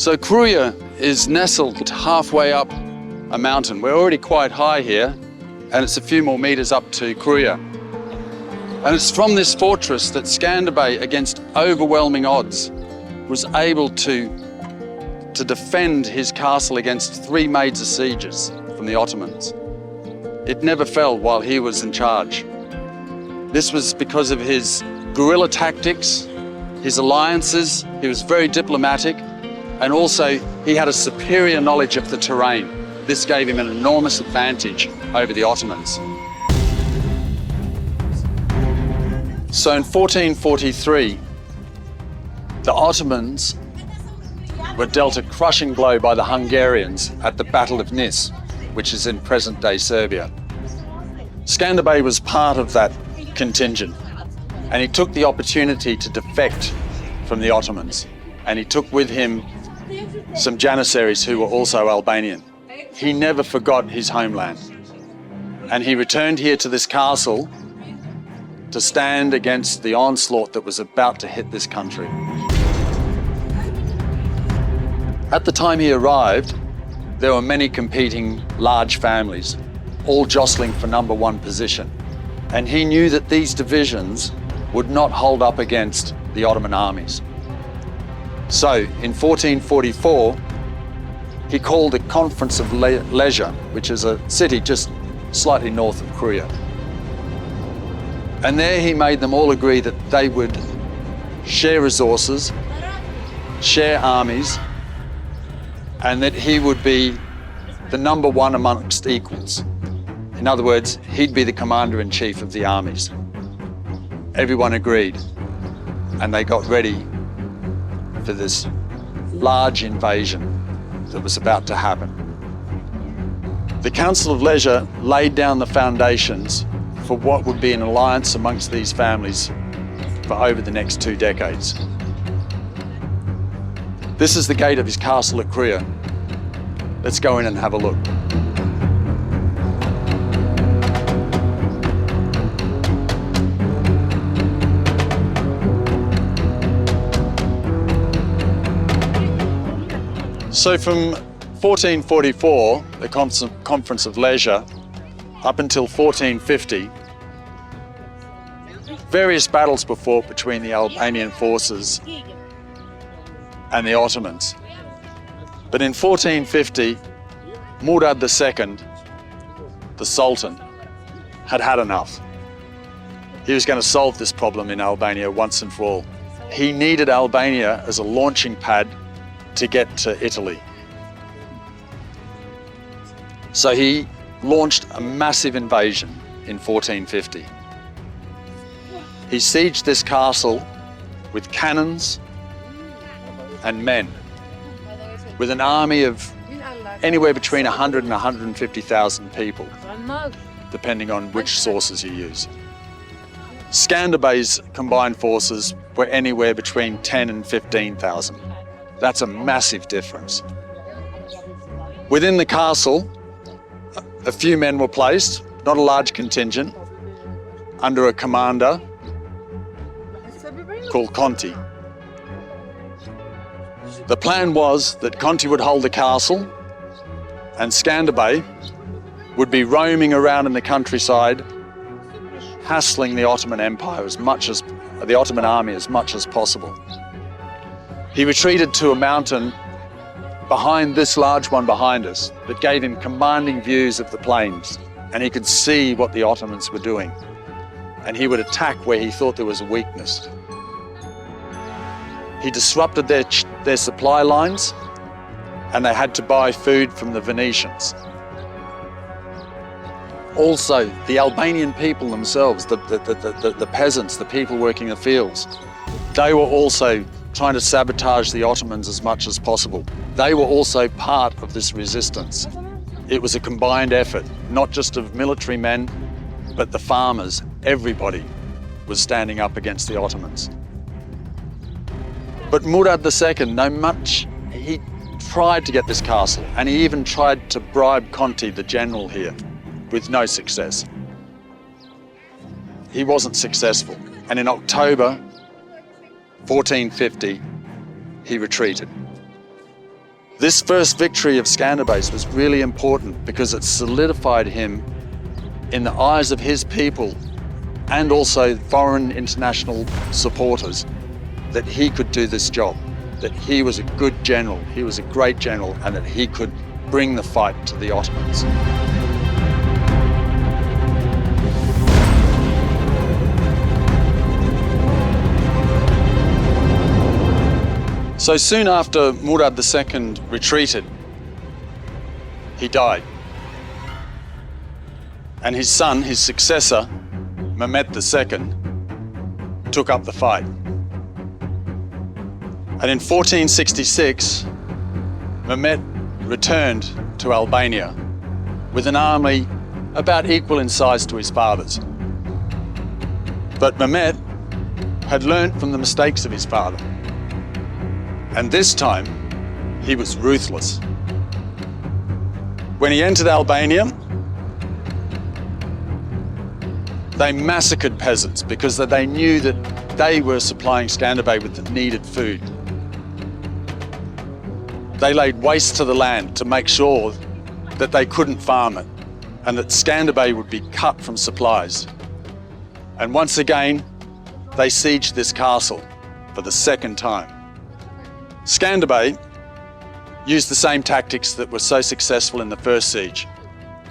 So Krujë is nestled halfway up a mountain. We're already quite high here, and it's a few more meters up to Krujë. And it's from this fortress that Scanderbeg, against overwhelming odds, was able to defend his castle against 3 major sieges from the Ottomans. It never fell while he was in charge. This was because of his guerrilla tactics, his alliances. He was very diplomatic, and also he had a superior knowledge of the terrain. This gave him an enormous advantage over the Ottomans. So in 1443, the Ottomans were dealt a crushing blow by the Hungarians at the Battle of Nëse, which is in present-day Serbia. Scanderbeg was part of that contingent, and he took the opportunity to defect from the Ottomans, and he took with him some Janissaries who were also Albanian. He never forgot his homeland, and he returned here to this castle to stand against the onslaught that was about to hit this country. At the time he arrived, there were many competing large families, all jostling for #1 position. And he knew that these divisions would not hold up against the Ottoman armies. So in 1444, he called a conference of Lezhë, which is a city just slightly north of Krujë. And there he made them all agree that they would share resources, share armies, and that he would be the #1 amongst equals. In other words, he'd be the commander-in-chief of the armies. Everyone agreed, and they got ready for this large invasion that was about to happen. The Council of Lezhë laid down the foundations for what would be an alliance amongst these families for over the next 2 decades. This is the gate of his castle at Krujë. Let's go in and have a look. So from 1444, the Conference of Lezhë, up until 1450, various battles were fought between the Albanian forces and the Ottomans. But in 1450, Murad II, the Sultan, had had enough. He was going to solve this problem in Albania once and for all. He needed Albania as a launching pad to get to Italy. So he launched a massive invasion in 1450. He sieged this castle with cannons and men, with an army of anywhere between 100 and 150,000 people, depending on which sources you use. Scanderbeg's combined forces were anywhere between 10 and 15,000. That's a massive difference. Within the castle, a few men were placed, not a large contingent, under a commander called Conti. The plan was that Conti would hold the castle and Scanderbeg would be roaming around in the countryside, hassling the Ottoman Empire the Ottoman army as much as possible. He retreated to a mountain behind this large one behind us that gave him commanding views of the plains, and he could see what the Ottomans were doing, and he would attack where he thought there was a weakness. He disrupted their supply lines, and they had to buy food from the Venetians. Also, the Albanian people themselves, the peasants, the people working the fields, they were also trying to sabotage the Ottomans as much as possible. They were also part of this resistance. It was a combined effort, not just of military men, but the farmers. Everybody was standing up against the Ottomans. But Murad II, he tried to get this castle, and he even tried to bribe Conti, the general here, with no success. He wasn't successful, and in October 1450, he retreated. This first victory of Scanderbeg was really important because it solidified him in the eyes of his people and also foreign international supporters that he could do this job, that he was a good general, he was a great general, and that he could bring the fight to the Ottomans. So soon after Murad II retreated, he died. And his son, his successor, Mehmet II, took up the fight. And in 1466, Mehmet returned to Albania with an army about equal in size to his father's. But Mehmet had learnt from the mistakes of his father. And this time, he was ruthless. When he entered Albania, they massacred peasants because they knew that they were supplying Scanderbeg with the needed food. They laid waste to the land to make sure that they couldn't farm it and that Scanderbeg would be cut from supplies. And once again, they sieged this castle for the second time. Scanderbeg used the same tactics that were so successful in the first siege.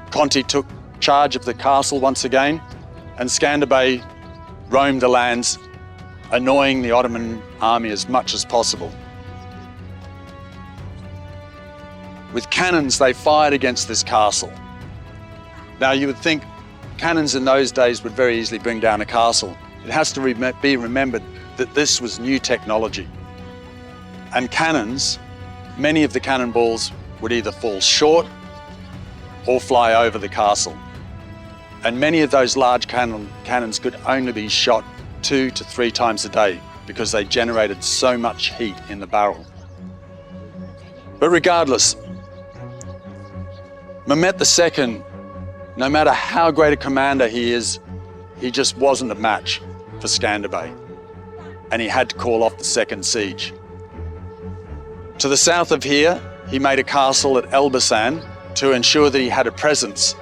Conti took charge of the castle once again, and Scanderbeg roamed the lands, annoying the Ottoman army as much as possible. With cannons, they fired against this castle. Now, you would think cannons in those days would very easily bring down a castle. It has to be remembered that this was new technology. And cannons, many of the cannonballs would either fall short or fly over the castle. And many of those large cannons could only be shot 2 to 3 times a day because they generated so much heat in the barrel. But regardless, Mehmet II, no matter how great a commander he is, he just wasn't a match for Scanderbeg. And he had to call off the second siege. To the south of here, he made a castle at Elbasan to ensure that he had a presence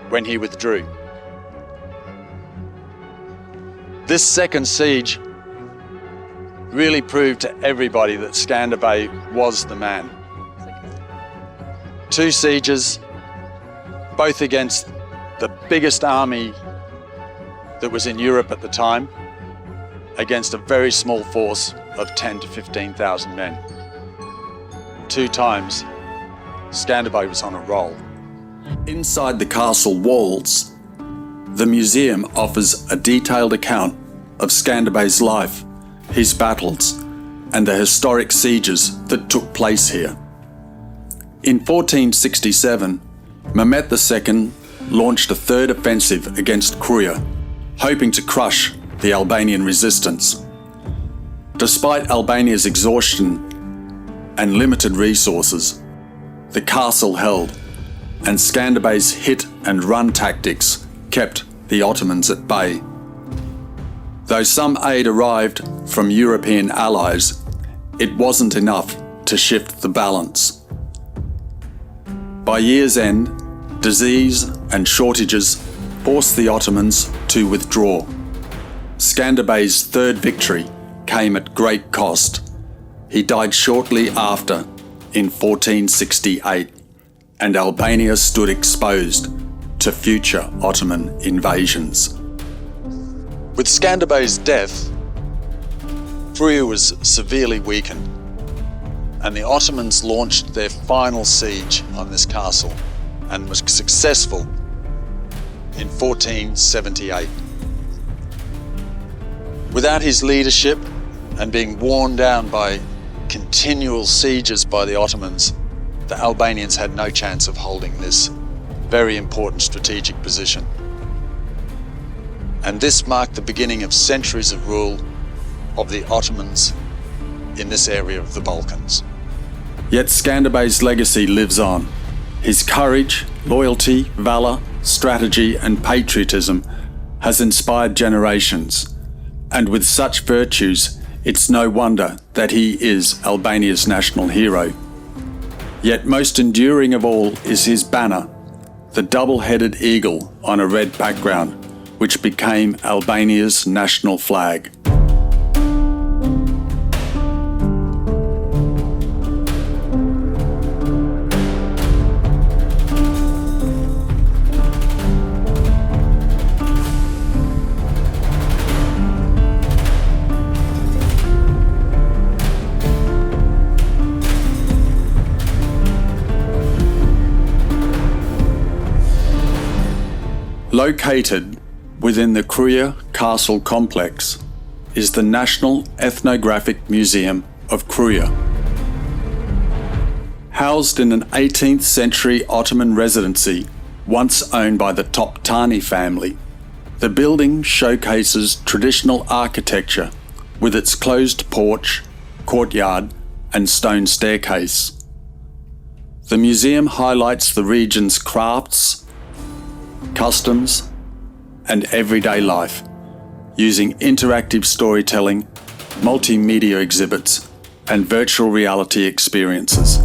when he withdrew. This second siege really proved to everybody that Scanderbeg was the man. 2 sieges, both against the biggest army that was in Europe at the time, against a very small force of 10 to 15,000 men. 2 times, Scanderbeg was on a roll. Inside the castle walls, the museum offers a detailed account of Scanderbeg's life, his battles, and the historic sieges that took place here. In 1467, Mehmet II launched a third offensive against Krujë, hoping to crush the Albanian resistance. Despite Albania's exhaustion and limited resources, the castle held, and Scanderbeg's hit and run tactics kept the Ottomans at bay. Though some aid arrived from European allies, it wasn't enough to shift the balance. By year's end, disease and shortages forced the Ottomans to withdraw. Scanderbeg's third victory came at great cost. He died shortly after, in 1468, and Albania stood exposed to future Ottoman invasions. With Scanderbeg's death, Krujë was severely weakened, and the Ottomans launched their final siege on this castle and was successful in 1478. Without his leadership and being worn down by continual sieges by the Ottomans, the Albanians had no chance of holding this very important strategic position. And this marked the beginning of centuries of rule of the Ottomans in this area of the Balkans. Yet Scanderbeg's legacy lives on. His courage, loyalty, valour, strategy and patriotism has inspired generations. And with such virtues, it's no wonder that he is Albania's national hero. Yet most enduring of all is his banner, the double-headed eagle on a red background, which became Albania's national flag. Located within the Krujë Castle complex is the National Ethnographic Museum of Krujë. Housed in an 18th century Ottoman residency once owned by the Toptani family, the building showcases traditional architecture with its closed porch, courtyard, and stone staircase. The museum highlights the region's crafts, customs, and everyday life, using interactive storytelling, multimedia exhibits, and virtual reality experiences.